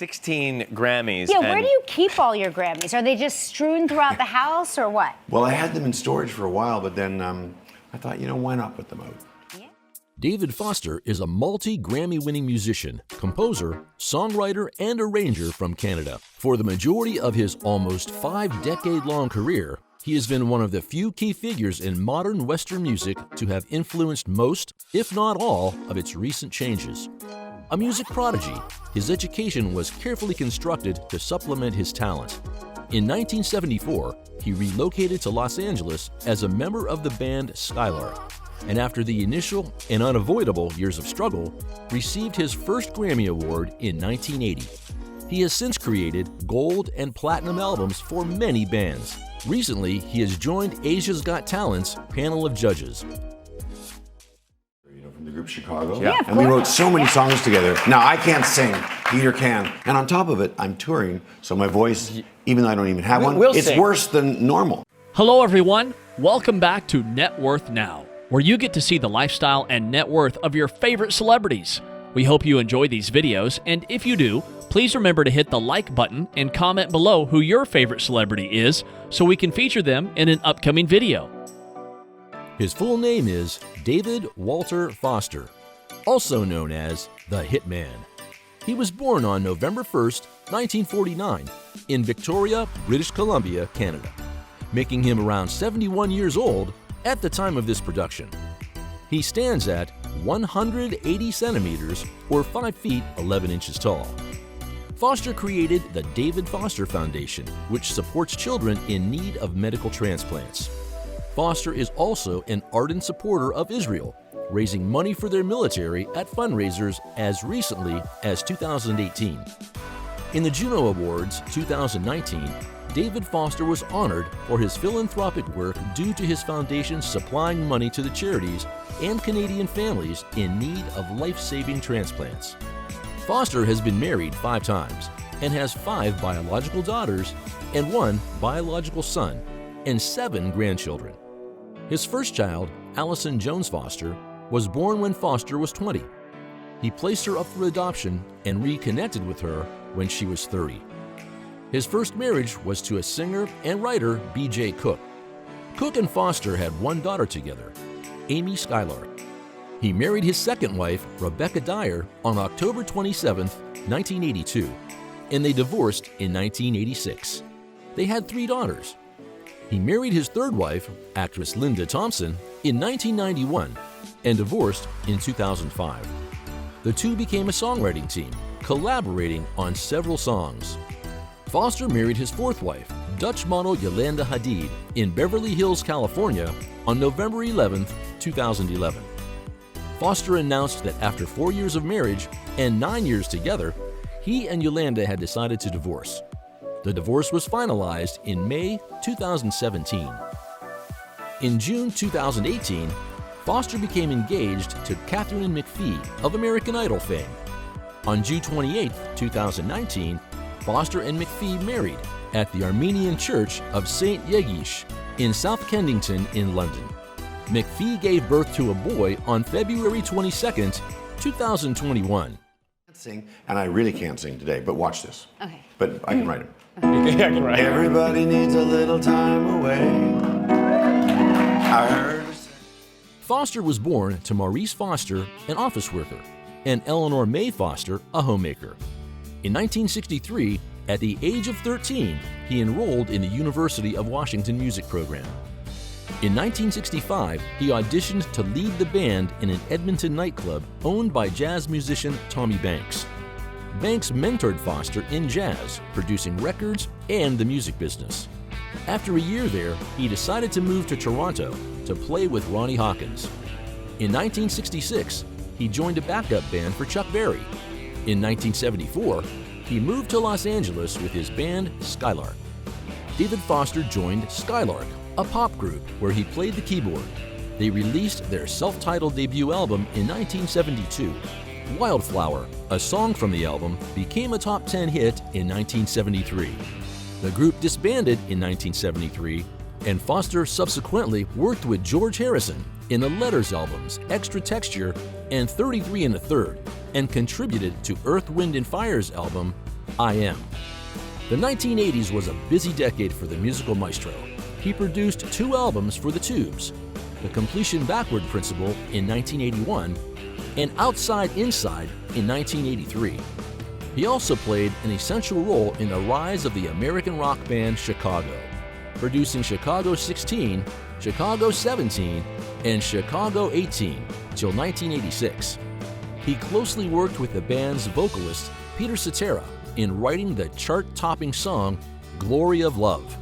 16 Grammys. Yeah, where do you keep all your Grammys? Are they just strewn throughout the house or what? Well, I had them in storage for a while, but then I thought, why not put them out? David Foster is a multi-Grammy-winning musician, composer, songwriter, and arranger from Canada. For the majority of his almost 5-decade-long career, he has been one of the few key figures in modern Western music to have influenced most, if not all, of its recent changes. A music prodigy, his education was carefully constructed to supplement his talent. In 1974, he relocated to Los Angeles as a member of the band Skylark, and after the initial and unavoidable years of struggle, received his first Grammy Award in 1980. He has since created gold and platinum albums for many bands. Recently, he has joined Asia's Got Talent's panel of judges. From the group Chicago. Yeah, and we wrote so many songs together. Now, I can't sing, Peter can. And on top of it, I'm touring, so my voice, even though I don't even have one, it's sing. worse than normal. Hello everyone, welcome back to Net Worth Now, where you get to see the lifestyle and net worth of your favorite celebrities. We hope you enjoy these videos, and if you do, please remember to hit the like button and comment below who your favorite celebrity is so we can feature them in an upcoming video. His full name is David Walter Foster, also known as the Hitman. He was born on November 1st, 1949, in Victoria, British Columbia, Canada, making him around 71 years old at the time of this production. He stands at 180 centimeters or 5 feet 11 inches tall. Foster created the David Foster Foundation, which supports children in need of medical transplants. Foster is also an ardent supporter of Israel, raising money for their military at fundraisers as recently as 2018. In the Juno Awards 2019, David Foster was honored for his philanthropic work due to his foundation supplying money to the charities and Canadian families in need of life-saving transplants. Foster has been married 5 times and has 5 biological daughters and 1 biological son and 7 grandchildren. His first child, Allison Jones Foster, was born when Foster was 20. He placed her up for adoption and reconnected with her when she was 30. His first marriage was to a singer and writer, B.J. Cook. Cook and Foster had 1 daughter together, Amy Skylark. He married his second wife, Rebecca Dyer, on October 27, 1982, and they divorced in 1986. They had 3 daughters. He married his third wife, actress Linda Thompson, in 1991 and divorced in 2005. The two became a songwriting team, collaborating on several songs. Foster married his fourth wife, Dutch model Yolanda Hadid, in Beverly Hills, California on November 11, 2011. Foster announced that after 4 years of marriage and 9 years together, he and Yolanda had decided to divorce. The divorce was finalized in May 2017. In June 2018, Foster became engaged to Catherine McPhee of American Idol fame. On June 28, 2019, Foster and McPhee married at the Armenian Church of St. Yegish in South Kensington in London. McPhee gave birth to a boy on February 22, 2021. Sing, and I really can't sing today, but watch this. Okay. But I can write it. Yeah, I can write it. Everybody needs a little time away. I heard. Foster was born to Maurice Foster, an office worker, and Eleanor May Foster, a homemaker. In 1963, at the age of 13, he enrolled in the University of Washington music program. In 1965, he auditioned to lead the band in an Edmonton nightclub owned by jazz musician Tommy Banks. Banks mentored Foster in jazz, producing records and the music business. After a year there, he decided to move to Toronto to play with Ronnie Hawkins. In 1966, he joined a backup band for Chuck Berry. In 1974, he moved to Los Angeles with his band Skylark. David Foster joined Skylark, a pop group where he played the keyboard. They released their self-titled debut album in 1972. Wildflower, a song from the album, became a top 10 hit in 1973. The group disbanded in 1973, and Foster subsequently worked with George Harrison in the Letters albums Extra Texture and 33 1/3, and contributed to Earth, Wind & Fire's album I Am. The 1980s was a busy decade for the musical maestro. He produced 2 albums for the Tubes, The Completion Backward Principle in 1981 and Outside Inside in 1983. He also played an essential role in the rise of the American rock band Chicago, producing Chicago 16, Chicago 17, and Chicago 18 till 1986. He closely worked with the band's vocalist Peter Cetera in writing the chart-topping song Glory of Love.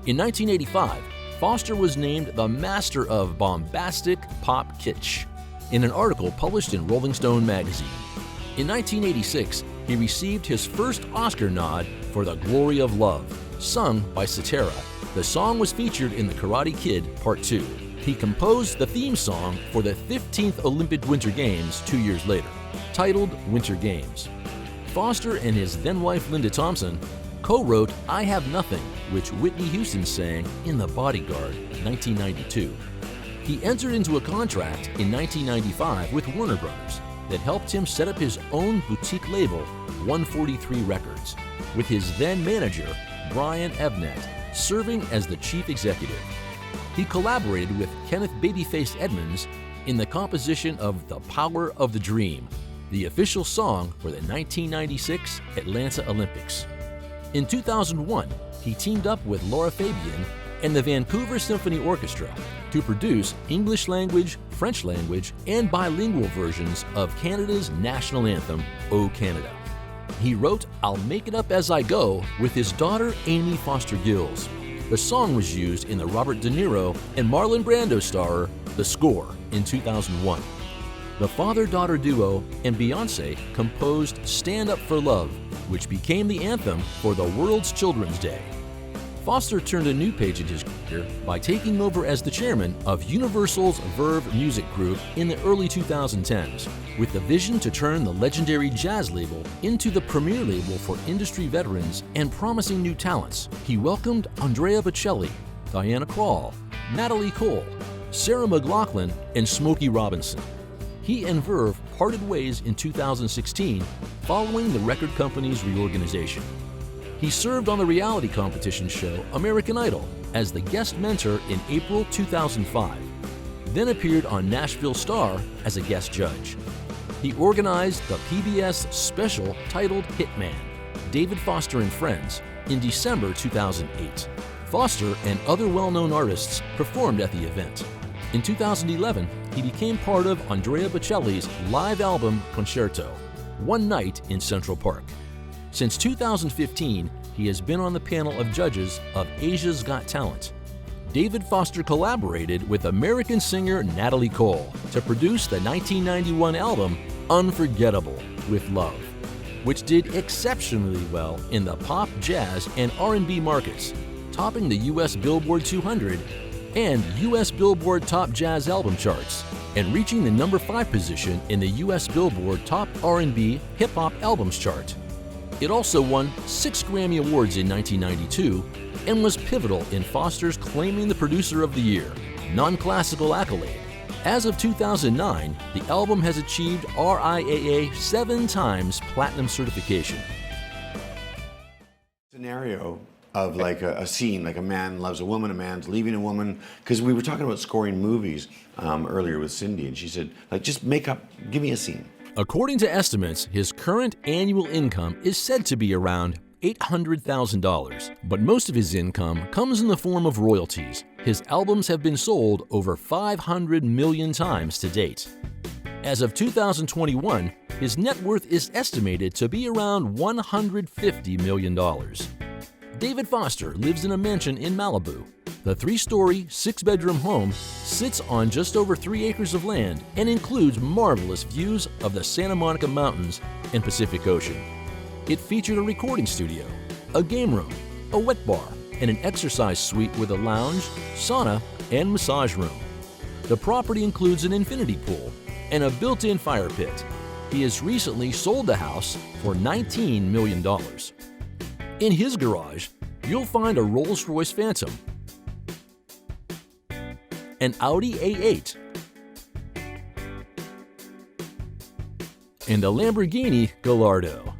In 1985, Foster was named the master of bombastic pop kitsch in an article published in Rolling Stone magazine. In 1986, he received his first Oscar nod for The Glory of Love, sung by Cetera. The song was featured in The Karate Kid Part 2. He composed the theme song for the 15th Olympic Winter Games 2 years later, titled Winter Games. Foster and his then-wife Linda Thompson co-wrote I Have Nothing, which Whitney Houston sang in The Bodyguard, 1992. He entered into a contract in 1995 with Warner Brothers that helped him set up his own boutique label, 143 Records, with his then-manager, Brian Evnet, serving as the chief executive. He collaborated with Kenneth Babyface Edmonds in the composition of The Power of the Dream, the official song for the 1996 Atlanta Olympics. In 2001, he teamed up with Laura Fabian and the Vancouver Symphony Orchestra to produce English language, French language, and bilingual versions of Canada's national anthem, O Canada. He wrote I'll Make It Up As I Go with his daughter Amy Foster Gills. The song was used in the Robert De Niro and Marlon Brando starrer The Score in 2001. The father-daughter duo and Beyoncé composed Stand Up for Love, which became the anthem for the world's Children's Day. Foster turned a new page in his career by taking over as the chairman of Universal's Verve Music Group in the early 2010s, with the vision to turn the legendary jazz label into the premier label for industry veterans and promising new talents. He welcomed Andrea Bocelli, Diana Krall, Natalie Cole, Sarah McLachlan, and Smokey Robinson. He and Verve parted ways in 2016 following the record company's reorganization. He served on the reality competition show American Idol as the guest mentor in April 2005, then appeared on Nashville Star as a guest judge. He organized the PBS special titled Hitman, David Foster and Friends, in December 2008. Foster and other well-known artists performed at the event. In 2011, he became part of Andrea Bocelli's live album Concerto, One Night in Central Park. Since 2015, he has been on the panel of judges of Asia's Got Talent. David Foster collaborated with American singer Natalie Cole to produce the 1991 album Unforgettable with Love, which did exceptionally well in the pop, jazz, and R&B markets, topping the U.S. Billboard 200 and U.S. Billboard Top Jazz Album charts, and reaching the number 5 position in the U.S. Billboard Top R&B Hip Hop Albums chart. It also won 6 Grammy Awards in 1992 and was pivotal in Foster's claiming the Producer of the Year, non-classical accolade. As of 2009, the album has achieved RIAA 7 times platinum certification. Scenario of like a scene, like a man loves a woman, a man's leaving a woman, because we were talking about scoring movies earlier with Cindy, and she said, like, just give me a scene. According to estimates, his current annual income is said to be around $800,000, but most of his income comes in the form of royalties. His albums have been sold over 500 million times to date. As of 2021, his net worth is estimated to be around $150 million. David Foster lives in a mansion in Malibu. The 3-story, 6-bedroom home sits on just over 3 acres of land and includes marvelous views of the Santa Monica Mountains and Pacific Ocean. It featured a recording studio, a game room, a wet bar, and an exercise suite with a lounge, sauna, and massage room. The property includes an infinity pool and a built-in fire pit. He has recently sold the house for $19 million. In his garage, you'll find a Rolls-Royce Phantom, an Audi A8, and a Lamborghini Gallardo.